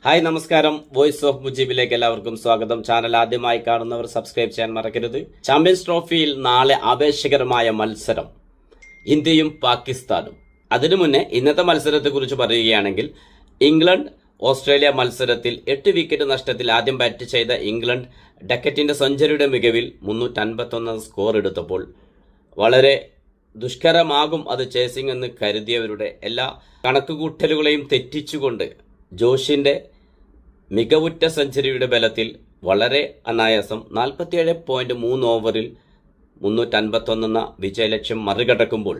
Hi നമസ്കാരം. Voice of മുജീബിലേക്ക് എല്ലാവർക്കും സ്വാഗതം. ചാനൽ ആദ്യമായി കാണുന്നവർ സബ്സ്ക്രൈബ് ചെയ്യാൻ മറക്കരുത്. ചാമ്പ്യൻസ് ട്രോഫിയിൽ നാളെ ആവേശകരമായ മത്സരം ഇന്ത്യയും പാകിസ്ഥാനും. അതിനു മുന്നേ ഇന്നത്തെ മത്സരത്തെക്കുറിച്ച് പറയുകയാണെങ്കിൽ ഇംഗ്ലണ്ട് ഓസ്ട്രേലിയ മത്സരത്തിൽ 8 വിക്കറ്റ് നഷ്ടത്തിൽ ആദ്യം ബാറ്റ് ചെയ്ത ഇംഗ്ലണ്ട് ഡക്കറ്റിന്റെ സെഞ്ചുറിയുടെ മികവിൽ 351 സ്കോർ എടുത്തപ്പോൾ വളരെ ദുഷ്കരമാകും അത് ചേസിംഗ് എന്ന് കരുതിയവരുടെ എല്ലാ കണക്കുകൂട്ടലുകളെയും തെറ്റിച്ചുകൊണ്ട് ജോഷിന്റെ മികവുറ്റ സെഞ്ചുറിയുടെ ബലത്തിൽ വളരെ അനായാസം 47.3 ഓവറിൽ 351 വിജയലക്ഷ്യം മറികടക്കുമ്പോൾ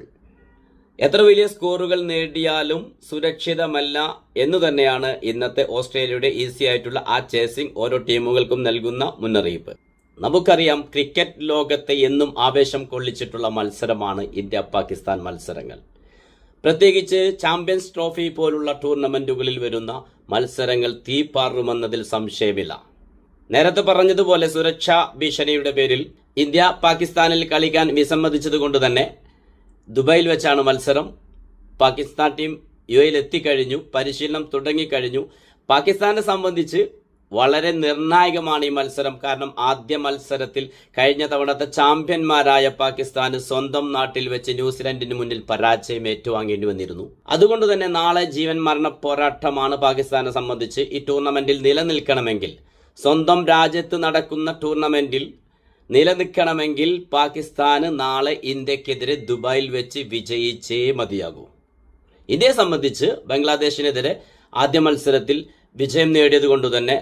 എത്ര വലിയ സ്കോറുകൾ നേടിയാലും സുരക്ഷിതമല്ല എന്ന് തന്നെയാണ് ഇന്നത്തെ ഓസ്ട്രേലിയയുടെ ഈസി ആയിട്ടുള്ള ആ ചേസിംഗ് ഓരോ ടീമുകൾക്കും നൽകുന്ന മുന്നറിയിപ്പ്. നമുക്കറിയാം, ക്രിക്കറ്റ് ലോകത്തെ എന്നും ആവേശം കൊള്ളിച്ചിട്ടുള്ള മത്സരമാണ് ഇന്ത്യ പാകിസ്ഥാൻ മത്സരങ്ങൾ. പ്രത്യേകിച്ച് ചാമ്പ്യൻസ് ട്രോഫി പോലുള്ള ടൂർണമെന്റുകളിൽ വരുന്ന മത്സരങ്ങൾ തീപാറുമെന്നതിൽ സംശയമില്ല. നേരത്തെ പറഞ്ഞതുപോലെ സുരക്ഷാ ഭീഷണിയുടെ പേരിൽ ഇന്ത്യ പാകിസ്ഥാനിൽ കളിക്കാൻ വിസമ്മതിച്ചതുകൊണ്ട് തന്നെ ദുബായിൽ വെച്ചാണ് മത്സരം. പാകിസ്ഥാൻ ടീം യുഎയിൽ എത്തിക്കഴിഞ്ഞു, പരിശീലനം തുടങ്ങിക്കഴിഞ്ഞു. പാകിസ്ഥാനെ സംബന്ധിച്ച് വളരെ നിർണായകമാണ് ഈ മത്സരം. കാരണം ആദ്യ മത്സരത്തിൽ കഴിഞ്ഞ തവണത്തെ ചാമ്പ്യന്മാരായ പാകിസ്ഥാന് സ്വന്തം നാട്ടിൽ വെച്ച് ന്യൂസിലൻഡിന് മുന്നിൽ പരാജയം ഏറ്റുവാങ്ങേണ്ടി വന്നിരുന്നു. അതുകൊണ്ട് തന്നെ നാളെ ജീവൻ മരണ പോരാട്ടമാണ് പാകിസ്ഥാനെ സംബന്ധിച്ച്. ഈ ടൂർണമെന്റിൽ നിലനിൽക്കണമെങ്കിൽ, സ്വന്തം രാജ്യത്ത് നടക്കുന്ന ടൂർണമെന്റിൽ നിലനിൽക്കണമെങ്കിൽ പാകിസ്ഥാന് നാളെ ഇന്ത്യക്കെതിരെ ദുബായിൽ വെച്ച് വിജയിച്ചേ മതിയാകൂ. ഇന്ത്യയെ സംബന്ധിച്ച് ബംഗ്ലാദേശിനെതിരെ ആദ്യ മത്സരത്തിൽ വിജയം നേടിയത് കൊണ്ട് തന്നെ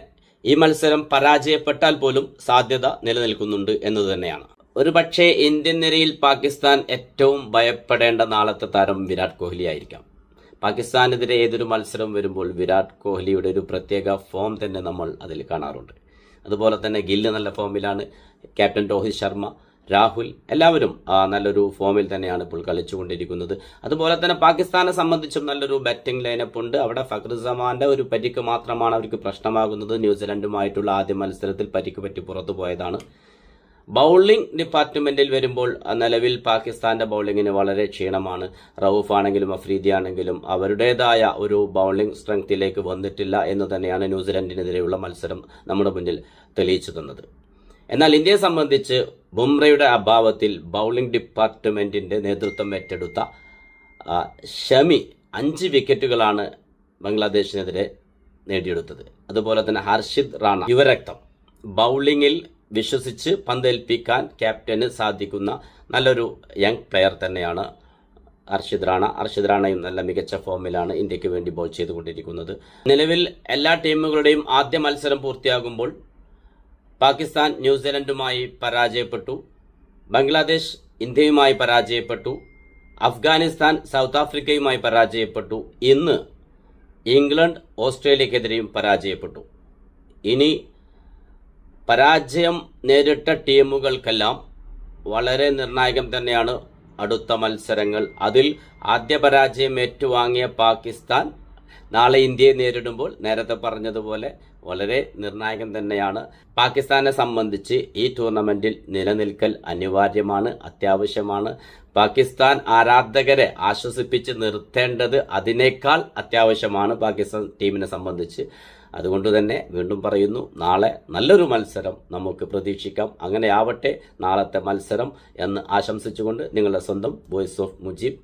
ഈ മത്സരം പരാജയപ്പെട്ടാൽ പോലും സാധ്യത നിലനിൽക്കുന്നുണ്ട് എന്നത് തന്നെയാണ്. ഒരു പക്ഷേ ഇന്ത്യൻ നിരയിൽ പാകിസ്ഥാൻ ഏറ്റവും ഭയപ്പെടേണ്ട നാളത്തെ താരം വിരാട് കോഹ്ലി ആയിരിക്കാം. പാകിസ്ഥാനെതിരെ ഏതൊരു മത്സരം വരുമ്പോൾ വിരാട് കോഹ്ലിയുടെ ഒരു പ്രത്യേക ഫോം തന്നെ നമ്മൾ അതിൽ കാണാറുണ്ട്. അതുപോലെ തന്നെ ഗില്ല് നല്ല ഫോമിലാണ്, ക്യാപ്റ്റൻ രോഹിത് ശർമ്മ, രാഹുൽ എല്ലാവരും നല്ലൊരു ഫോമിൽ തന്നെയാണ് ഇപ്പോൾ കളിച്ചുകൊണ്ടിരിക്കുന്നത്. അതുപോലെ തന്നെ പാകിസ്ഥാനെ സംബന്ധിച്ചും നല്ലൊരു ബാറ്റിംഗ് ലൈനപ്പ് ഉണ്ട്. അവിടെ ഫഖ്റുസമാന്റെ ഒരു പരിക്ക് മാത്രമാണ് അവർക്ക് പ്രശ്നമാകുന്നത്. ന്യൂസിലൻഡുമായിട്ടുള്ള ആദ്യ മത്സരത്തിൽ പരിക്ക് പറ്റി പുറത്തു പോയതാണ്. ബൗളിംഗ് ഡിപ്പാർട്ട്മെന്റിൽ വരുമ്പോൾ നിലവിൽ പാകിസ്ഥാന്റെ ബൗളിങ്ങിന് വളരെ ക്ഷീണമാണ്. റൌഫ് ആണെങ്കിലും അഫ്രീദി ആണെങ്കിലും അവരുടേതായ ഒരു ബൗളിംഗ് സ്ട്രെങ്ത്തിലേക്ക് വന്നിട്ടില്ല എന്ന് തന്നെയാണ് ന്യൂസിലൻഡിനെതിരെയുള്ള മത്സരം നമ്മുടെ മുന്നിൽ തെളിയിച്ചു തന്നത്. എന്നാൽ ഇന്ത്യയെ സംബന്ധിച്ച് ബുംറയുടെ അഭാവത്തിൽ ബൗളിംഗ് ഡിപ്പാർട്ട്മെന്റിന്റെ നേതൃത്വം ഏറ്റെടുത്ത ഷമി 5 വിക്കറ്റുകളാണ് ബംഗ്ലാദേശിനെതിരെ നേടിയെടുത്തത്. അതുപോലെ തന്നെ ഹർഷിദ് റാണ യുവരക്തം, ബൗളിംഗിൽ വിശ്വസിച്ച് പന്തേൽപ്പിക്കാൻ ക്യാപ്റ്റന് സാധിക്കുന്ന നല്ലൊരു യങ് പ്ലെയർ തന്നെയാണ് ഹർഷിദ് റാണ. ഹർഷിദ് റാണയും നല്ല മികച്ച ഫോമിലാണ് ഇന്ത്യക്ക് വേണ്ടി ബോൾ ചെയ്തുകൊണ്ടിരിക്കുന്നത്. നിലവിൽ എല്ലാ ടീമുകളുടെയും ആദ്യ മത്സരം പൂർത്തിയാകുമ്പോൾ പാകിസ്ഥാൻ ന്യൂസിലൻഡുമായി പരാജയപ്പെട്ടു, ബംഗ്ലാദേശ് ഇന്ത്യയുമായി പരാജയപ്പെട്ടു, അഫ്ഗാനിസ്ഥാൻ സൗത്ത് ആഫ്രിക്കയുമായി പരാജയപ്പെട്ടു, ഇന്ന് ഇംഗ്ലണ്ട് ഓസ്ട്രേലിയക്കെതിരെയും പരാജയപ്പെട്ടു. ഇനി പരാജയം നേരിട്ട ടീമുകൾക്കെല്ലാം വളരെ നിർണായകം തന്നെയാണ് അടുത്ത മത്സരങ്ങൾ. അതിൽ ആദ്യ പരാജയം ഏറ്റുവാങ്ങിയ പാകിസ്ഥാൻ നാളെ ഇന്ത്യയെ നേരിടുമ്പോൾ നേരത്തെ പറഞ്ഞതുപോലെ വളരെ നിർണായകം തന്നെയാണ്. പാകിസ്ഥാനെ സംബന്ധിച്ച് ഈ ടൂർണമെന്റിൽ നിലനിൽക്കൽ അനിവാര്യമാണ്, അത്യാവശ്യമാണ്. പാകിസ്ഥാൻ ആരാധകരെ ആശ്വസിപ്പിച്ച് നിർത്തേണ്ടത് അതിനേക്കാൾ അത്യാവശ്യമാണ് പാകിസ്ഥാൻ ടീമിനെ സംബന്ധിച്ച്. അതുകൊണ്ട് തന്നെ വീണ്ടും പറയുന്നു, നാളെ നല്ലൊരു മത്സരം നമുക്ക് പ്രതീക്ഷിക്കാം. അങ്ങനെ ആവട്ടെ നാളത്തെ മത്സരം എന്ന് ആശംസിച്ചുകൊണ്ട് നിങ്ങളുടെ സ്വന്തം വോയിസ് ഓഫ് മുജീബ്.